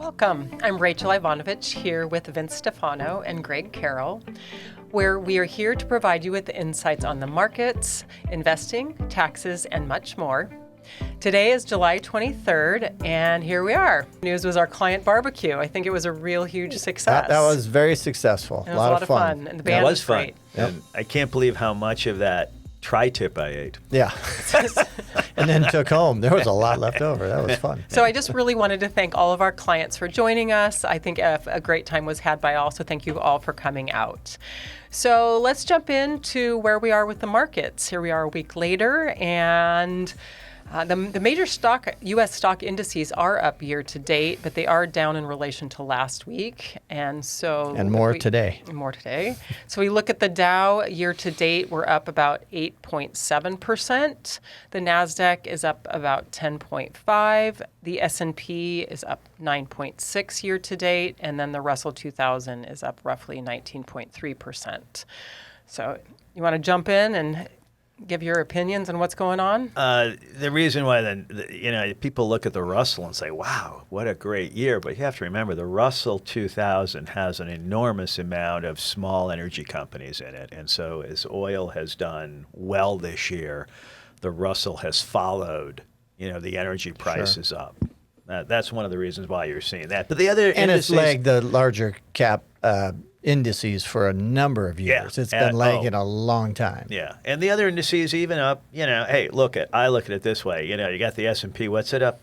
Welcome. I'm Rachel Ivanovich here with Vince Stefano and Greg Carroll, where we are here to provide you with insights on the markets, investing, taxes, and much more. Today is July 23rd, and here we are. News was our client barbecue. I think it was a real huge success. That was very successful. It was a lot of fun. And the band was fun. Great. Yep. And I can't believe how much of that tri-tip I ate. Yeah. And then took home. There was a lot left over. That was fun. So I just really wanted to thank all of our clients for joining us. I think a great time was had by all, so thank you all for coming out. So let's jump into where we are with the markets. Here we are a week later, and the major U.S. stock indices are up year to date, but they are down in relation to last week. And more today. More today. So we look at the Dow year to date, we're up about 8.7%. The NASDAQ is up about 10.5%. The S&P is up 9.6% year to date. And then the Russell 2000 is up roughly 19.3%. So you want to jump in and give your opinions on what's going on? The reason why people look at the Russell and say, wow, what a great year. But you have to remember the Russell 2000 has an enormous amount of small energy companies in it. And so as oil has done well this year, the Russell has followed, the energy prices up. That's one of the reasons why you're seeing that. But the other it's lagged the larger cap indices for a number of years. It's been lagging a long time. Yeah, and the other indices even up. Hey, I look at it this way. You got the S&P. What's it up?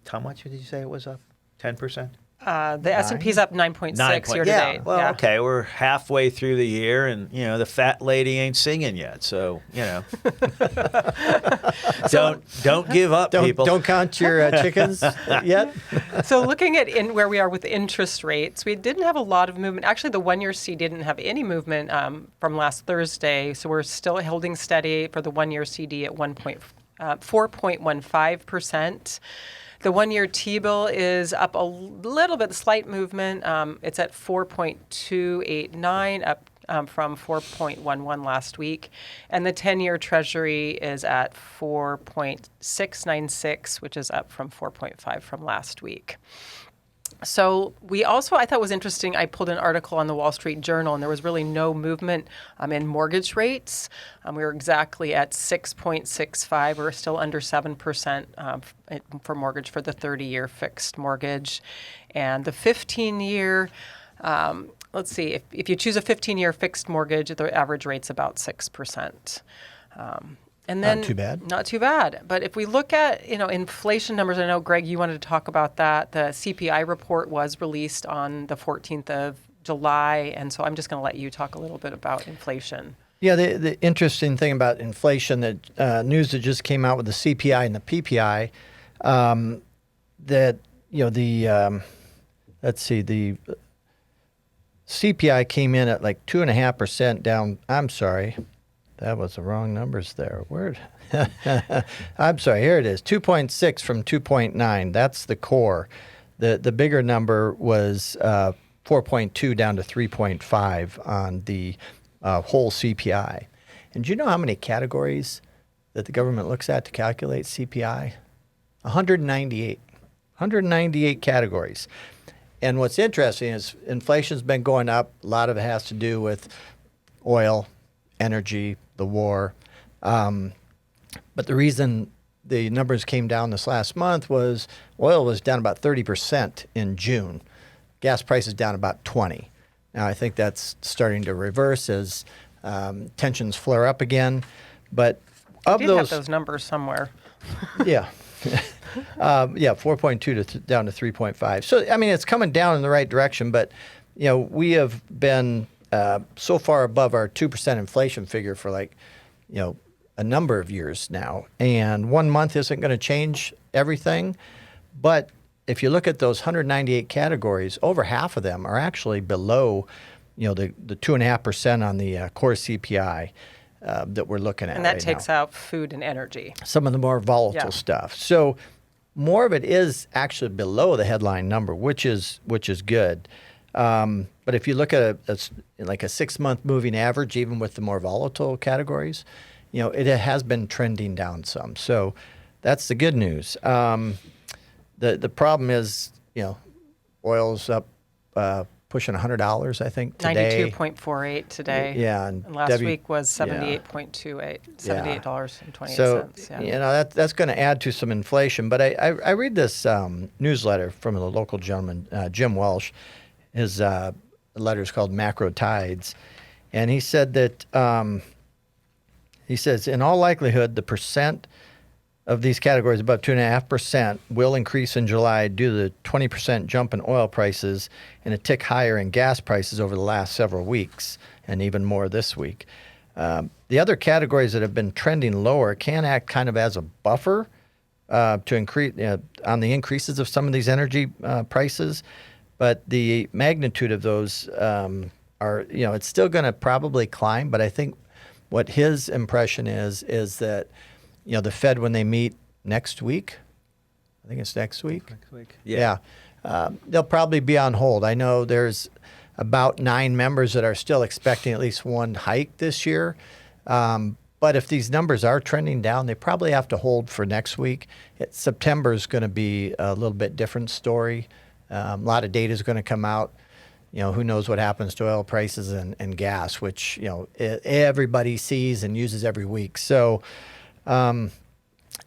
How much did you say it was up? 10%. The S&P's up 9.6 year to date. Well, okay, we're halfway through the year, and the fat lady ain't singing yet. So don't give up, people. Don't count your chickens yet. So looking at where we are with interest rates, we didn't have a lot of movement. Actually, the one-year CD didn't have any movement from last Thursday. So we're still holding steady for the one-year CD at 4.15%. The one-year T-bill is up a little bit, slight movement. It's at 4.289, up from 4.11 last week. And the 10-year Treasury is at 4.696, which is up from 4.5 from last week. So we also, I thought was interesting, I pulled an article on the Wall Street Journal, and there was really no movement in mortgage rates. We were exactly at 6.65. We're still under 7% for mortgage for the 30-year fixed mortgage. And the 15-year, let's see, if you choose a 15-year fixed mortgage, the average rate's about 6%. And then, not too bad. Not too bad. But if we look at, inflation numbers, I know, Greg, you wanted to talk about that. The CPI report was released on the 14th of July. And so I'm just going to let you talk a little bit about inflation. Yeah, the interesting thing about inflation, that news that just came out with the CPI and the PPI, the CPI came in at like 2.5% down. I'm sorry. That was the wrong numbers there. I'm sorry. Here it is. 2.6 from 2.9. That's the core. The bigger number was 4.2 down to 3.5 on the whole CPI. And do you know how many categories that the government looks at to calculate CPI? 198. 198 categories. And what's interesting is inflation's been going up. A lot of it has to do with oil, energy, the war. But the reason the numbers came down this last month was oil was down about 30% in June. Gas prices down about 20%. Now, I think that's starting to reverse as tensions flare up again. But of have those numbers somewhere. Yeah. 4.2 down to 3.5. So, it's coming down in the right direction, but, we have been so far above our 2% inflation figure for a number of years now. And 1 month isn't going to change everything. But if you look at those 198 categories, over half of them are actually below, the 2.5% on the core CPI that we're looking at. And that right takes now. out food and energy. Some of the more volatile stuff. So more of it is actually below the headline number, which is good. But if you look at a 6-month moving average, even with the more volatile categories, it has been trending down some. So that's the good news. The problem is, Oil's up pushing $100, I think, today. 92.48 today. Yeah, And last week was 78.28, $78.20. So, Yeah. that's going to add to some inflation. But I read this newsletter from the local gentleman, Jim Welsh. His letter is called Macro Tides. And he said that, he says, in all likelihood, the percent of these categories above 2.5% will increase in July due to the 20% jump in oil prices and a tick higher in gas prices over the last several weeks, and even more this week. The other categories that have been trending lower can act kind of as a buffer to increase on the increases of some of these energy prices, but the magnitude of those are, it's still going to probably climb. But I think what his impression is that the Fed, when they meet next week, I think it's next week. Next week. Yeah. They'll probably be on hold. I know there's about 9 members that are still expecting at least one hike this year. But if these numbers are trending down, they probably have to hold for next week. September is going to be a little bit different story. A lot of data is going to come out. Who knows what happens to oil prices and gas, which, everybody sees and uses every week. So, and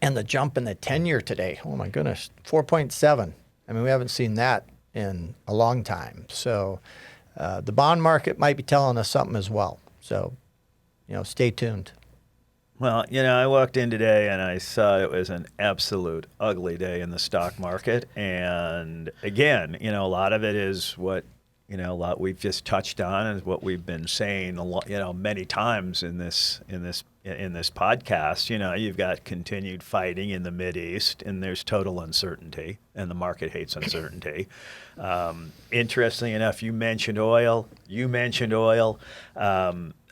the jump in the 10-year today, oh my goodness, 4.7. I mean, we haven't seen that in a long time. So the bond market might be telling us something as well. So, stay tuned. Well, I walked in today and I saw it was an absolute ugly day in the stock market. And again, a lot of it is what, a lot we've just touched on and what we've been saying a lot, many times in this podcast. You've got continued fighting in the Mideast, and there's total uncertainty, and the market hates uncertainty. Interestingly enough, you mentioned oil.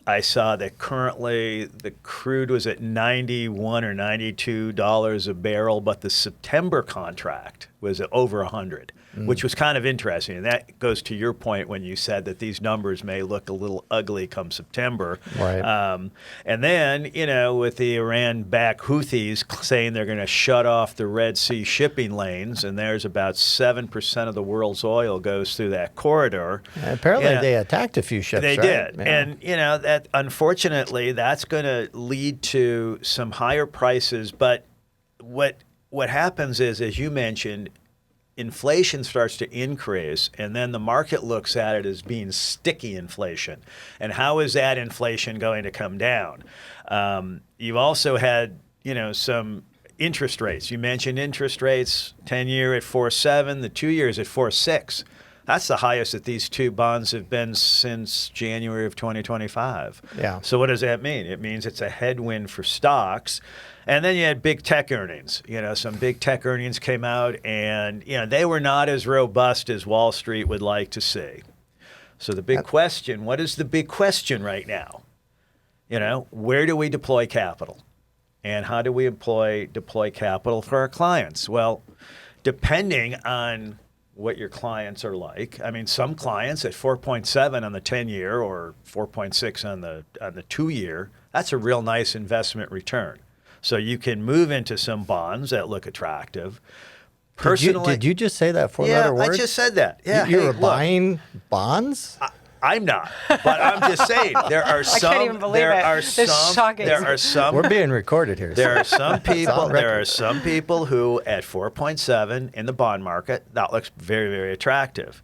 I saw that currently the crude was at $91 or $92 a barrel, but the September contract was at over 100, which was kind of interesting. And that goes to your point when you said that these numbers may look a little ugly come September. Right. And then, with the Iran-backed Houthis saying they're going to shut off the Red Sea shipping lanes, and there's about 7% of the world's oil goes through that corridor. And apparently they attacked a few ships, They right? did. Yeah. And, that unfortunately, that's going to lead to some higher prices. But what happens is, as you mentioned, inflation starts to increase, and then the market looks at it as being sticky inflation. And how is that inflation going to come down? You've also had, some interest rates. You mentioned interest rates, 10-year at 4.7, the 2-year is at 4.6. That's the highest that these two bonds have been since January of 2025. Yeah. So what does that mean? It means it's a headwind for stocks. And then you had big tech earnings. Some big tech earnings came out, and they were not as robust as Wall Street would like to see. So the big question, what is the big question right now? Where do we deploy capital? And how do we deploy capital for our clients? Well, depending on what your clients are like. I mean, some clients at 4.7 on the 10-year or 4.6 on the 2-year, that's a real nice investment return. So you can move into some bonds that look attractive. Personally, did you just say that four-letter word? I just said that. Yeah, you were buying bonds? I'm not, but I'm just saying there are some. I can't even believe it. It's shocking. There are some. We're being recorded here. There are some people. There are some people who, at 4.7 in the bond market, that looks very, very attractive.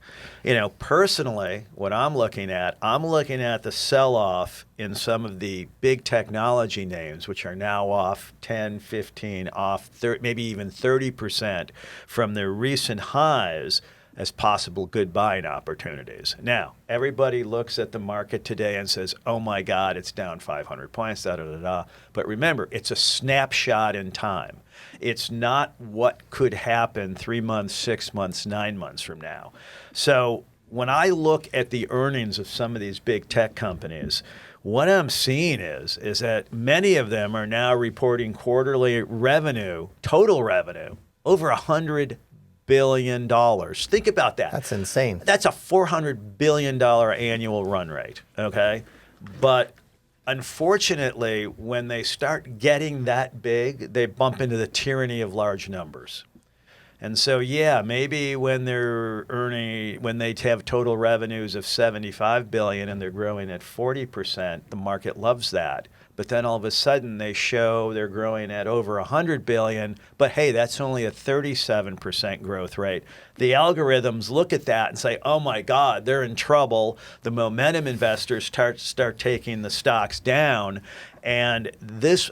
Personally, what I'm looking at the sell-off in some of the big technology names, which are now off 10, 15, off 30, maybe even 30% from their recent highs, as possible good buying opportunities. Now, everybody looks at the market today and says, oh my God, it's down 500 points, da-da-da-da. But remember, it's a snapshot in time. It's not what could happen 3 months, 6 months, 9 months from now. So when I look at the earnings of some of these big tech companies, what I'm seeing is that many of them are now reporting quarterly revenue, total revenue, over $100 billion. Think about that. That's insane. That's a $400 billion annual run rate, okay? But unfortunately, when they start getting that big, they bump into the tyranny of large numbers. And so, yeah, maybe when when they have total revenues of 75 billion and they're growing at 40%, the market loves that. But then all of a sudden they show they're growing at over 100 billion, but hey, that's only a 37% growth rate. The algorithms look at that and say, oh my God, they're in trouble. The momentum investors start taking the stocks down. And this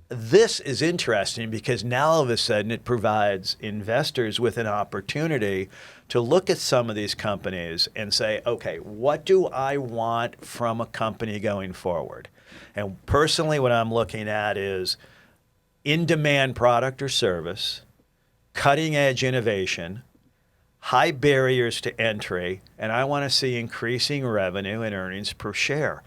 is interesting because now all of a sudden it provides investors with an opportunity to look at some of these companies and say, okay, what do I want from a company going forward? And personally, what I'm looking at is in-demand product or service, cutting-edge innovation, high barriers to entry, and I want to see increasing revenue and earnings per share.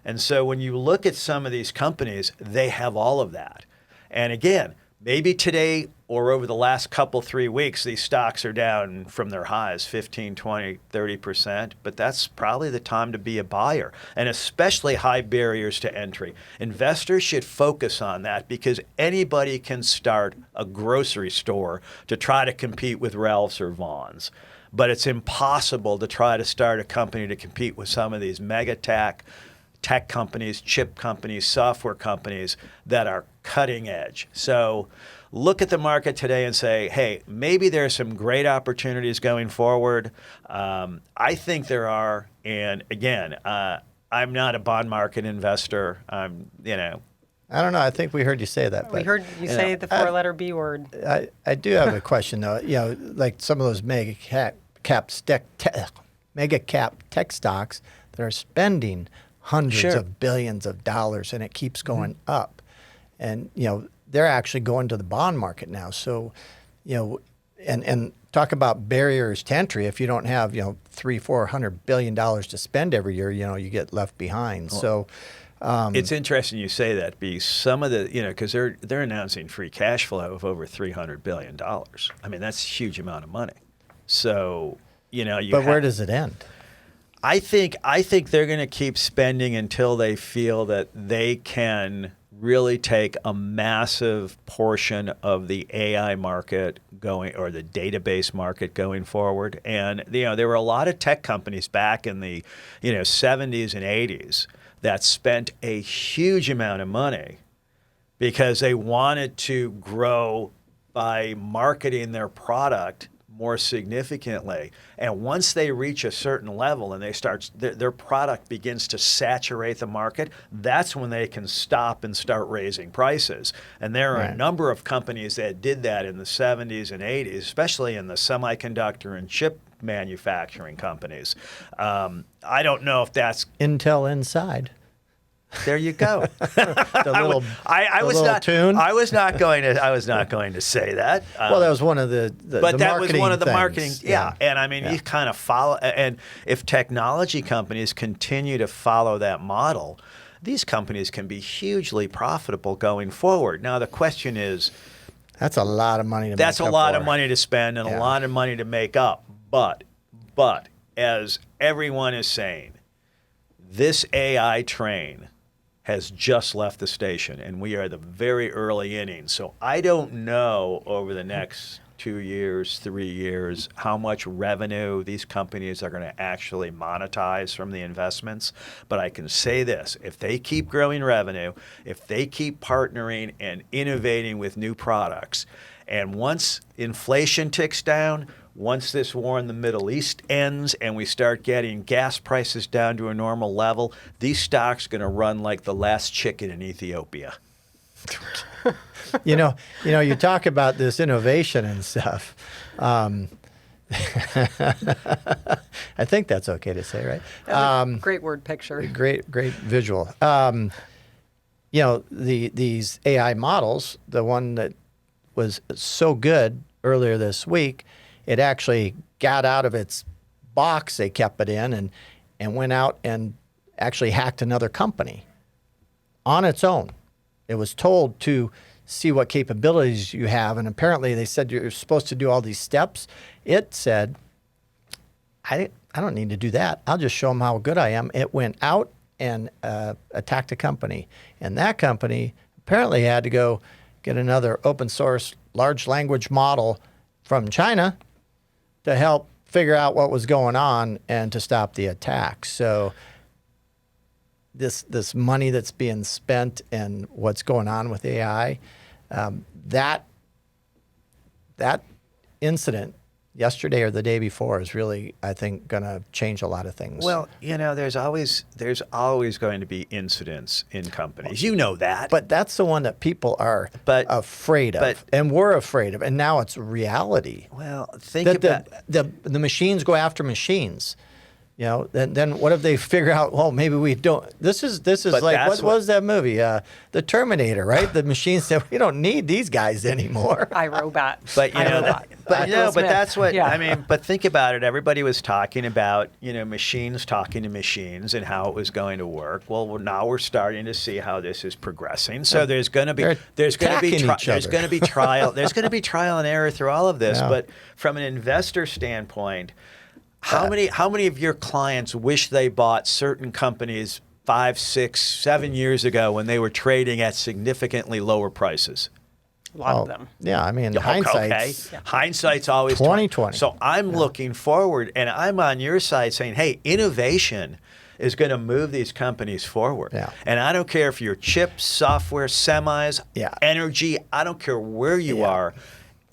And so when you look at some of these companies, they have all of that. And again, maybe today or over the last couple, 3 weeks, these stocks are down from their highs 15, 20, 30%, but that's probably the time to be a buyer, and especially high barriers to entry. Investors should focus on that because anybody can start a grocery store to try to compete with Ralph's or Vaughn's. But it's impossible to try to start a company to compete with some of these mega tech companies, chip companies, software companies that are cutting edge. So look at the market today and say, hey, maybe there are some great opportunities going forward. I think there are. And again, I'm not a bond market investor. I don't know. I think we heard you say that. We heard you say the four-letter B word. I do have a question, though. Like some of those mega cap tech stocks that are spending hundreds of billions of dollars, and it keeps going up. And, they're actually going to the bond market now. So, and talk about barriers to entry. If you don't have, $300-400 billion to spend every year, you get left behind. So it's interesting you say that because some of the, because they're announcing free cash flow of over $300 billion. I mean, that's a huge amount of money. So, But where does it end? I think they're going to keep spending until they feel that they can really take a massive portion of the AI market going, or the database market going forward. And there were a lot of tech companies back in the 70s and 80s that spent a huge amount of money because they wanted to grow by marketing their product more significantly. And once they reach a certain level and they start, their product begins to saturate the market, that's when they can stop and start raising prices. And there are a number of companies that did that in the 70s and 80s, especially in the semiconductor and chip manufacturing companies. I don't know if that's Intel Inside. There you go. I was not going to say that. Well, that was one of the but that was one of the things. marketing. Yeah. And I mean, you kind of follow. And if technology companies continue to follow that model, these companies can be hugely profitable going forward. Now, the question is, that's a lot of money to make up for. That's a lot of money to spend and a lot of money to make up. But as everyone is saying, this AI train has just left the station, and we are at the very early innings. So I don't know over the next 2 years, 3 years, how much revenue these companies are going to actually monetize from the investments. But I can say this, if they keep growing revenue, if they keep partnering and innovating with new products, and once inflation ticks down, once this war in the Middle East ends and we start getting gas prices down to a normal level, these stocks are going to run like the last chicken in Ethiopia. You talk about this innovation and stuff. I think that's okay to say, right? Great word picture. Great visual. These AI models, the one that was so good earlier this week, it actually got out of its box they kept it in and went out and actually hacked another company on its own. It was told to see what capabilities you have, and apparently they said you're supposed to do all these steps. It said, I don't need to do that. I'll just show them how good I am. It went out and attacked a company, and that company apparently had to go get another open source large language model from China to help figure out what was going on and to stop the attacks. So this money that's being spent and what's going on with AI, that incident yesterday or the day before is really, I think, going to change a lot of things. Well, there's always going to be incidents in companies. You know that. But that's the one that people are afraid of, and we're afraid of, and now it's reality. Well, think about the machines go after machines. Then what if they figure out? Well, maybe we don't. This is like what was that movie? The Terminator, right? The machines said we don't need these guys anymore. iRobot. But that's what Yeah. I mean. But think about it. Everybody was talking about machines talking to machines and how it was going to work. Well, now we're starting to see how this is progressing. So there's going to be trial and error through all of this. Yeah. But from an investor standpoint, how many of your clients wish they bought certain companies 5, 6, 7 years ago when they were trading at significantly lower prices? A lot of them. Yeah, I mean, hindsight's always 2020. So I'm looking forward, and I'm on your side saying, hey, innovation is going to move these companies forward. Yeah. And I don't care if you're chips, software, semis, Yeah. energy, I don't care where you are.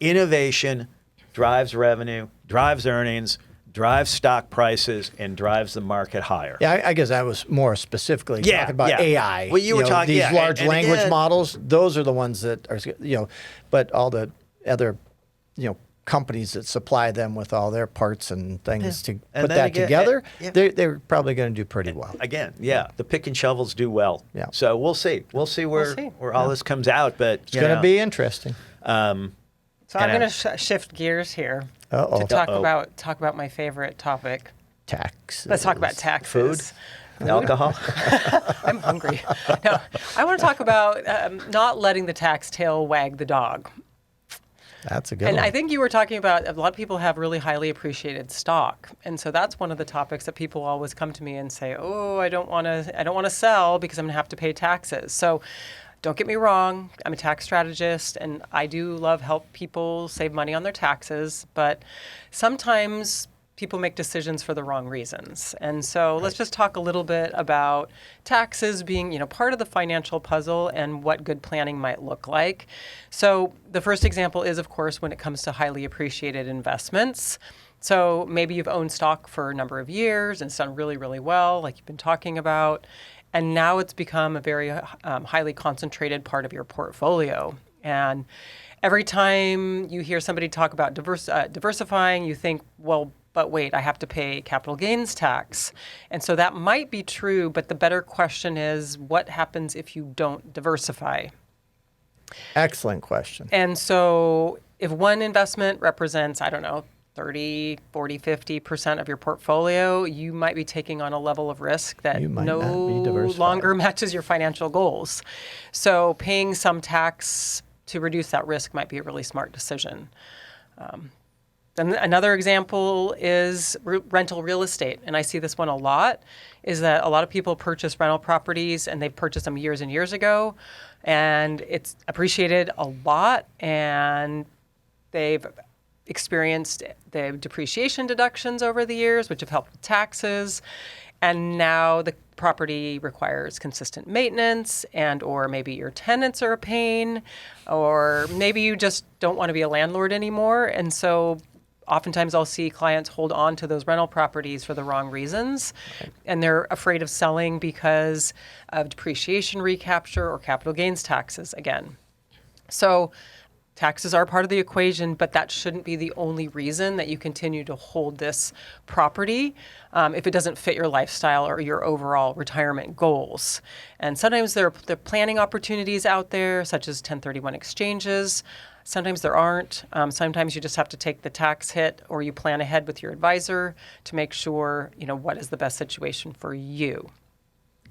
Innovation drives revenue, drives earnings, drives stock prices, and drives the market higher. Yeah, I guess I was more specifically talking about AI. Well, you were talking these large and language again, models. Those are the ones that are, but all the other, companies that supply them with all their parts and things to And put then that again, together, yeah. they're probably going to do pretty well. Again, the pick and shovels do well. Yeah. So we'll see. We'll see where all this comes out. But It's going to be interesting. So I'm going to shift gears here to talk about my favorite topic. Tax. Let's talk about taxes. Food? Alcohol? I'm hungry. No, I want to talk about not letting the tax tail wag the dog. That's a good And one. I think you were talking about a lot of people have really highly appreciated stock, and so that's one of the topics that people always come to me and say, "Oh, I don't want to sell because I'm going to have to pay taxes." So, don't get me wrong, I'm a tax strategist, and I do love help people save money on their taxes, but sometimes people make decisions for the wrong reasons. And so let's just talk a little bit about taxes being, part of the financial puzzle and what good planning might look like. So the first example is, of course, when it comes to highly appreciated investments. So maybe you've owned stock for a number of years and it's done really, really well, like you've been talking about. And now it's become a very highly concentrated part of your portfolio. And every time you hear somebody talk about diversifying, you think, well, but wait, I have to pay capital gains tax. And so that might be true, but the better question is, what happens if you don't diversify? Excellent question. And so if one investment represents, 30, 40, 50% of your portfolio, you might be taking on a level of risk that no longer matches your financial goals. So paying some tax to reduce that risk might be a really smart decision. Then another example is rental real estate. And I see this one a lot, is that a lot of people purchase rental properties and they've purchased them years and years ago. And it's appreciated a lot. And they've experienced the depreciation deductions over the years, which have helped with taxes. And now the property requires consistent maintenance, and or maybe your tenants are a pain, or maybe you just don't want to be a landlord anymore. And so oftentimes I'll see clients hold on to those rental properties for the wrong reasons, and they're afraid of selling because of depreciation recapture or capital gains taxes again. So taxes are part of the equation, but that shouldn't be the only reason that you continue to hold this property if it doesn't fit your lifestyle or your overall retirement goals. And sometimes there are planning opportunities out there, such as 1031 exchanges. Sometimes there aren't. Sometimes you just have to take the tax hit, or you plan ahead with your advisor to make sure, what is the best situation for you.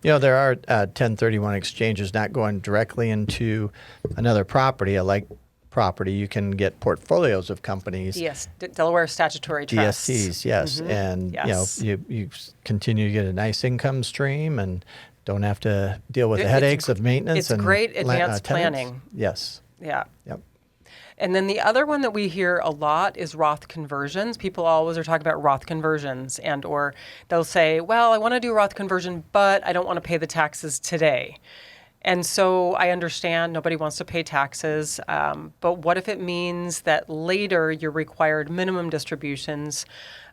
There are 1031 exchanges not going directly into another property, like property. You can get portfolios of companies. Yes, Delaware Statutory Trusts. DSTs, yes. Mm-hmm. And yes. You continue to get a nice income stream and don't have to deal with the headaches of maintenance. It's great advanced planning. Yes. Yeah. Yep. And then the other one that we hear a lot is Roth conversions. People always are talking about Roth conversions, and or they'll say, well, I want to do a Roth conversion, but I don't want to pay the taxes today. And so I understand nobody wants to pay taxes, but what if it means that later your required minimum distributions,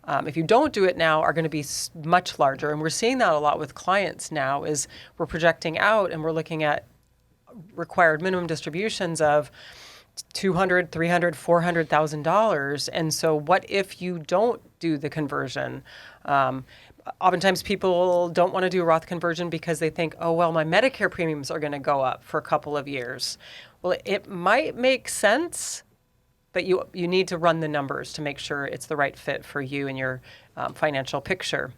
if you don't do it now, are going to be much larger? And we're seeing that a lot with clients now, is we're projecting out and we're looking at required minimum distributions of $200,000, $300,000, $400,000. And so what if you don't do the conversion? Oftentimes people don't want to do a Roth conversion because they think, oh, well, my Medicare premiums are going to go up for a couple of years. Well, it might make sense, but you need to run the numbers to make sure it's the right fit for you and your financial picture.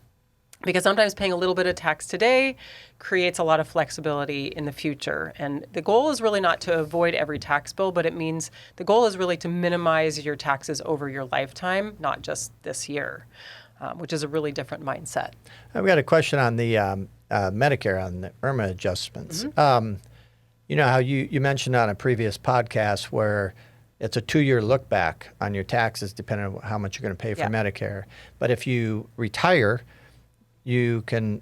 Because sometimes paying a little bit of tax today creates a lot of flexibility in the future. And the goal is really not to avoid every tax bill, but it means the goal is really to minimize your taxes over your lifetime, not just this year, which is a really different mindset. I've got a question on the Medicare, on the IRMA adjustments. You know how you mentioned on a previous podcast where it's a 2-year look back on your taxes depending on how much you're going to pay for Medicare. But if you retire, you can...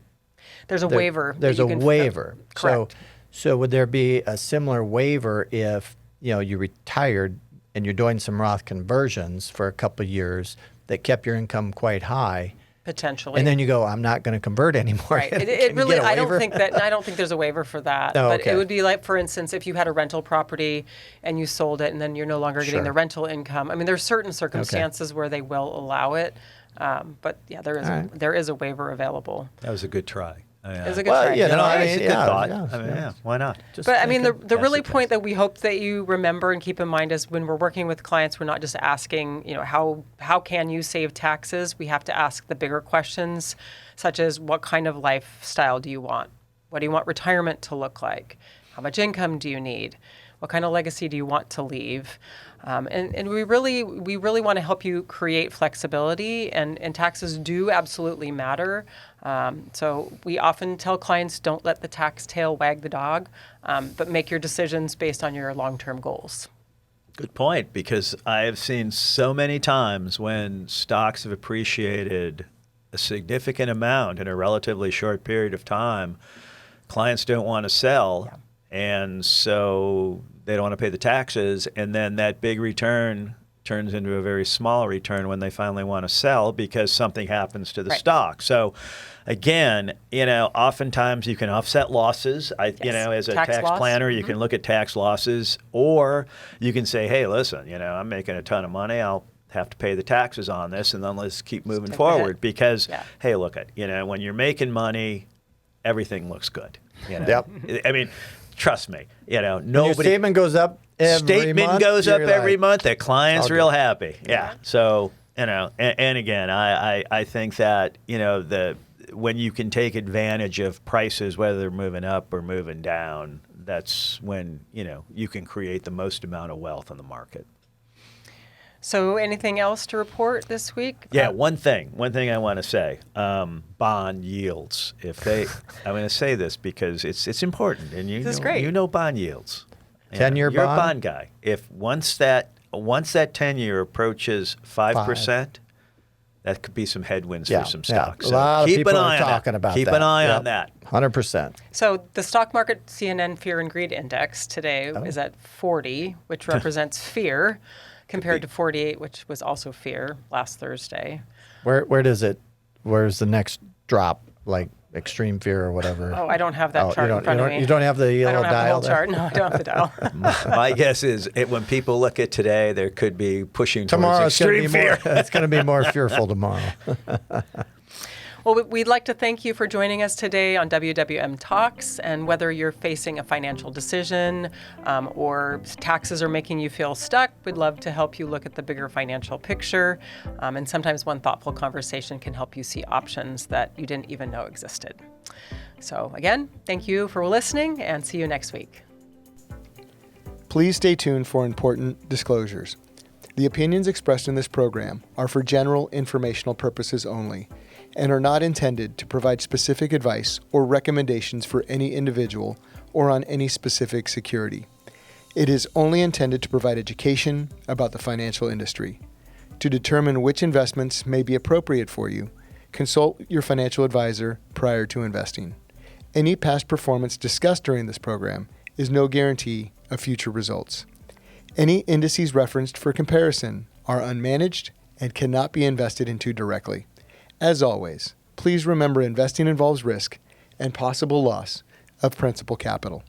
There's a waiver. There's a waiver. Correct. So would there be a similar waiver if you retired and you're doing some Roth conversions for a couple of years that kept your income quite high? Potentially. And then you go, I'm not going to convert anymore. Right. It really, I don't think there's a waiver for that. Oh, but okay. it would be like, for instance, if you had a rental property and you sold it and then you're no longer getting the rental income. I mean, there's certain circumstances where they will allow it. But yeah, there is a waiver available. That was a good try. It was a good try. It's a good thought. Why not? But I mean, the really point that we hope that you remember and keep in mind is when we're working with clients, we're not just asking, how can you save taxes? We have to ask the bigger questions, such as what kind of lifestyle do you want? What do you want retirement to look like? How much income do you need? What kind of legacy do you want to leave? And we really want to help you create flexibility, and taxes do absolutely matter. So we often tell clients, don't let the tax tail wag the dog, but make your decisions based on your long-term goals. Good point, because I have seen so many times when stocks have appreciated a significant amount in a relatively short period of time, clients don't want to sell. Yeah. And so they don't want to pay the taxes, and then that big return turns into a very small return when they finally want to sell because something happens to the stock. So again, oftentimes you can offset losses. As a tax planner, you can look at tax losses, or you can say, hey, listen, I'm making a ton of money. I'll have to pay the taxes on this, and then let's keep moving forward because, hey, look when you're making money, everything looks good. Yep. I mean, trust me, nobody. Your statement goes up every month. The client's real happy. Yeah. So, and again, I think that, when you can take advantage of prices, whether they're moving up or moving down, that's when, you can create the most amount of wealth in the market. So anything else to report this week? Yeah, one thing I want to say, bond yields. I'm going to say this because it's important, and this is great. You know bond yields. 10-year bond? You're a bond guy. If once that 10-year approaches 5%, that could be some headwinds for some stocks. A lot of people are talking about that. Keep an eye on that. 100%. So the stock market CNN Fear and Greed Index today is at 40, which represents fear, compared to 48, which was also fear last Thursday. Where's the next drop, like extreme fear or whatever? Oh, I don't have that chart in front of me. You don't have the yellow dial there? Chart. No, I don't have the dial. My guess is when people look at today, there could be pushing tomorrow towards extreme fear. It's going to be more fearful tomorrow. Well, we'd like to thank you for joining us today on WWM Talks. And whether you're facing a financial decision or taxes are making you feel stuck, we'd love to help you look at the bigger financial picture. And sometimes one thoughtful conversation can help you see options that you didn't even know existed. So again, thank you for listening, and see you next week. Please stay tuned for important disclosures. The opinions expressed in this program are for general informational purposes only, and are not intended to provide specific advice or recommendations for any individual or on any specific security. It is only intended to provide education about the financial industry. To determine which investments may be appropriate for you, consult your financial advisor prior to investing. Any past performance discussed during this program is no guarantee of future results. Any indices referenced for comparison are unmanaged and cannot be invested into directly. As always, please remember investing involves risk and possible loss of principal capital.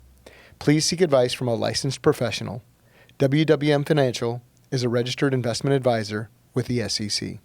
Please seek advice from a licensed professional. WWM Financial is a registered investment advisor with the SEC.